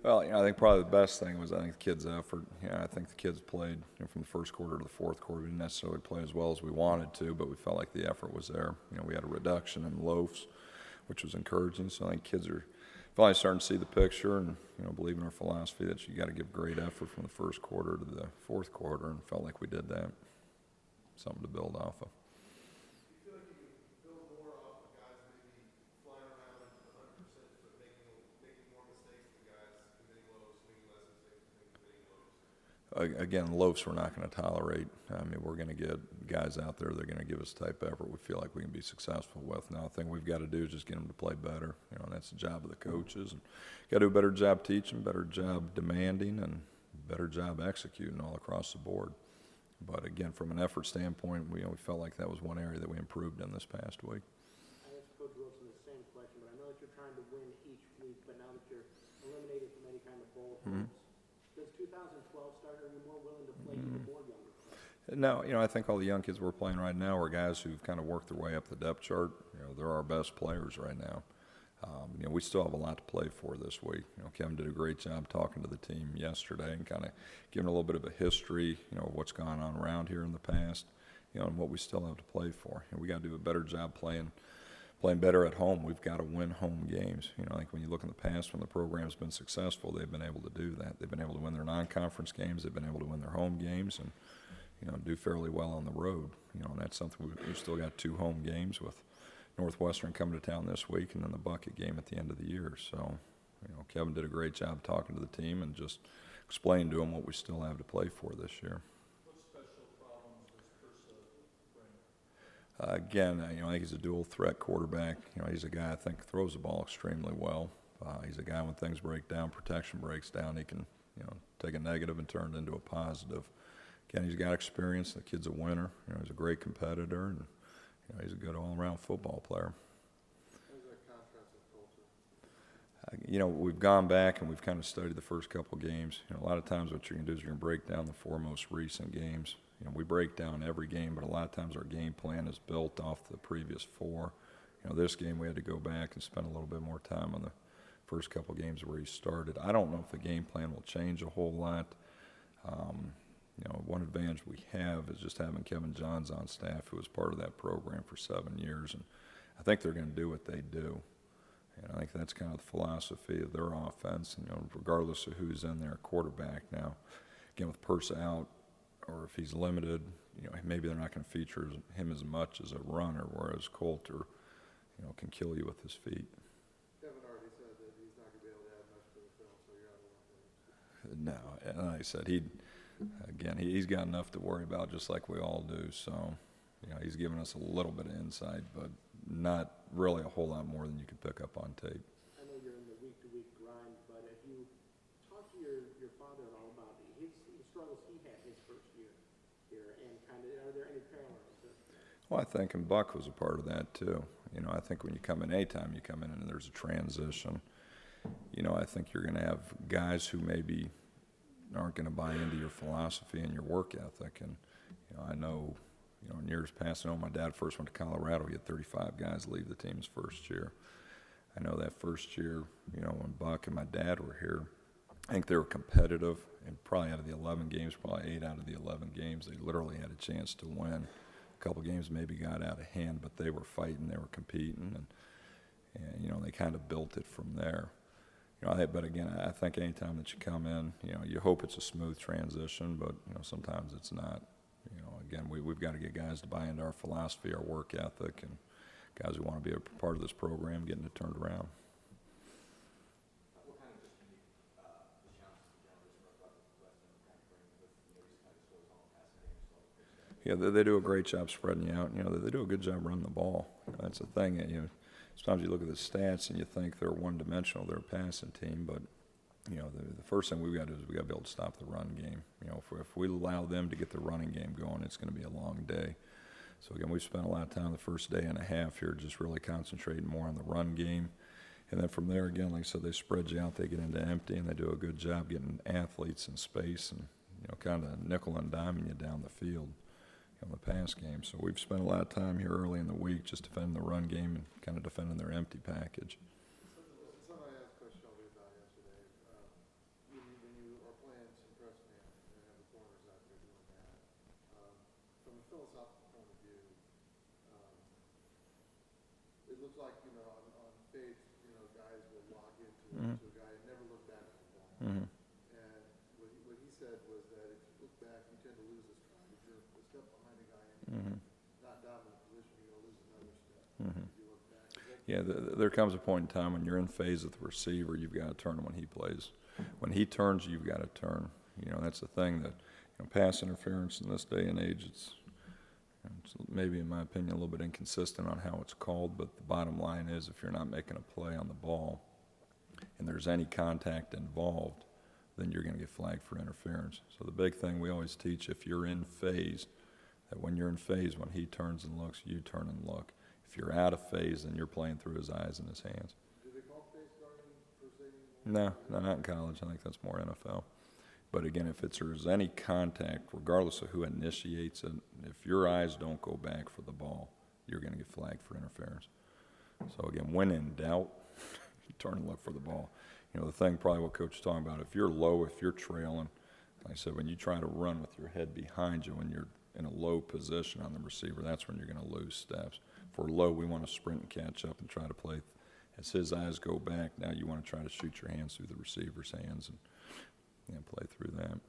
Well, I think probably the best thing was I think the kids' effort. I think the kids played from the first quarter to the fourth quarter. We didn't necessarily play as well as we wanted to, but we felt like the effort was there. We had a reduction in loafs, which was encouraging. So I think kids are finally starting to see the picture and believe in our philosophy that you got to give great effort from the first quarter to the fourth quarter, and felt like we did that. Something to build off of. Again, loafs we're not going to tolerate. I mean, we're going to get guys out there that are going to give us the type of effort we feel like we can be successful with. Now, the thing we've got to do is just get them to play better. And that's the job of the coaches. And got to do a better job teaching, better job demanding, and better job executing all across the board. But again, from an effort standpoint, we felt like that was one area that we improved in this past week. I asked Coach Wilson the same question, but I know that you're trying to win each week, but now that you're eliminated from any kind of bowl games, does 2012 start? Are you more willing to play even more younger players? No, I think all the young kids we're playing right now are guys who've kind of worked their way up the depth chart. They're our best players right now. We still have a lot to play for this week. Kevin did a great job talking to the team yesterday and kind of giving a little bit of a history, of what's gone on around here in the past, and what we still have to play for. We got to do a better job playing better at home. We've got to win home games. I think when you look in the past when the program's been successful, they've been able to do that. They've been able to win their non-conference games. They've been able to win their home games and, do fairly well on the road. And that's something we've still got 2 home games with Northwestern coming to town this week and then the Bucket game at the end of the year. So, Kevin did a great job talking to the team and just explaining to them what we still have to play for this year. What special problems does Persa bring? Again, I think he's a dual threat quarterback. He's a guy I think throws the ball extremely well. He's a guy when things break down, protection breaks down, he can, take a negative and turn it into a positive. Again, he's got experience. The kid's a winner. He's a great competitor, and he's a good all-around football player. How does that contrast with culture? We've gone back and we've kind of studied the first couple games. A lot of times what you're going to do is you're going to break down the 4 most recent games. We break down every game, but a lot of times our game plan is built off the previous 4. This game we had to go back and spend a little bit more time on the first couple games where he started. I don't know if the game plan will change a whole lot. One advantage we have is just having Kevin Johns on staff, who was part of that program for 7 years, and I think they're going to do what they do. And I think that's kind of the philosophy of their offense, regardless of who's in there, quarterback. Now, again, with Persa out, or if he's limited, maybe they're not going to feature him as much as a runner, whereas Coulter, can kill you with his feet. Kevin already said that he's not going to be able to add much to the film, so you're out of luck. No, and like I said, he's got enough to worry about, just like we all do. So, he's given us a little bit of insight, but not really a whole lot more than you could pick up on tape. I know you're in the week-to-week grind, but if you talk to your father-in-law about the struggles he had his first year here, and kind of, are there any parallels? Well, I think, and Buck was a part of that too. I think when you come in, anytime you come in and there's a transition, I think you're going to have guys who maybe aren't going to buy into your philosophy and your work ethic. And, I know, in years past, I know my dad first went to Colorado, he had 35 guys leave the team his first year. I know that first year, when Buck and my dad were here, I think they were competitive, and probably out of the 11 games, probably 8 out of the 11 games, they literally had a chance to win. A couple games maybe got out of hand, but they were fighting, they were competing, and they kind of built it from there. But again, I think anytime that you come in, you hope it's a smooth transition, but sometimes it's not. Again, we've got to get guys to buy into our philosophy, our work ethic, and guys who want to be a part of this program, getting it turned around. What kind of just unique challenges the Generals for Western kind of bring with these kind of slows on passing games? Yeah, they do a great job spreading you out. They do a good job running the ball. That's the thing. Sometimes you look at the stats and you think they're one-dimensional. They're a passing team, but the first thing we've got to do is we got to be able to stop the run game. If we allow them to get the running game going, it's going to be a long day. So again, we've spent a lot of time the first day and a half here just really concentrating more on the run game. And then from there, again, like I said, they spread you out, they get into empty, and they do a good job getting athletes in space and, kind of nickel and diming you down the field in the pass game. So we've spent a lot of time here early in the week just defending the run game and kind of defending their empty package. Something I asked Coach Shelby about yesterday. press man and have the corners out there doing that. From a philosophical point of view, it looks like, on fades, guys will lock into a guy and never look back at the ball. Mm-hmm. And what he said was that if you look back, you tend to lose a stride. If you're a step behind a guy in not dominant position, you're going to lose another step if you look back. Yeah, there comes a point in time when you're in phase with the receiver, you've got to turn when he plays. When he turns, you've got to turn. That's the thing that, pass interference in this day and age, it's maybe, in my opinion, a little bit inconsistent on how it's called, but the bottom line is if you're not making a play on the ball and there's any contact involved, then you're going to get flagged for interference. So the big thing we always teach, if you're in phase, that when you're in phase, when he turns and looks, you turn and look. If you're out of phase, then you're playing through his eyes and his hands. Do they call face guarding for saving? No, not in college. I think that's more NFL. But again, if there's any contact, regardless of who initiates it, if your eyes don't go back for the ball, you're going to get flagged for interference. So again, when in doubt, turn and look for the ball. The thing probably what Coach is talking about, if you're low, if you're trailing, like I said, when you try to run with your head behind you, when you're in a low position on the receiver, that's when you're going to lose steps. If we're low, we want to sprint and catch up and try to play. As his eyes go back, now you want to try to shoot your hands through the receiver's hands and play through that.